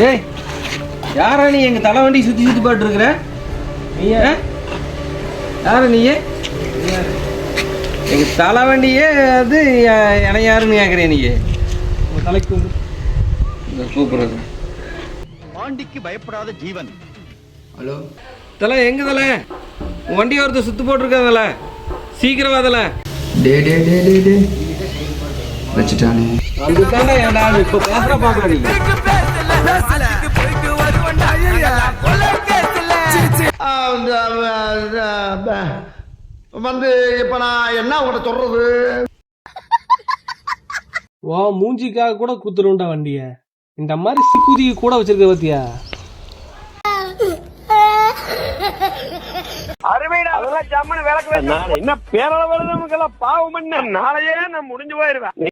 ஏய் யாரா நீ எங்க தலை வண்டி சுத்தி சுத்தி பாட்டு இருக்கிற? நீ யாரு நீ? எங்க தலை வண்டியே அது என யாருன்னு கேட்குறேன் நீ? உங்கள் தலைக்கு கூப்பிடுறது பாண்டிக்கு பயப்படாத ஜீவன். ஹலோ தலை, எங்க தலை? உன் வண்டி ஒருத்தர் சுத்து போட்டிருக்காதல, சீக்கிரம் வாதல. டே டே டே டே டே வச்சுட்டானே. அதுக்கான ஏன்டா இப்போ பேசுற பார்க்குறீங்க? வந்து இப்ப நான் என்ன உங்கள்கிட்ட சொல்றது? வா மூஞ்சிக்காக கூட குத்துருண்டா வண்டிய. இந்த மாதிரி சிக்குதி கூட வச்சிருக்க பத்தியா? என்ன பேரளவு பாவம் பண்ண நாளையே நான் முடிஞ்சு போயிருவேன்.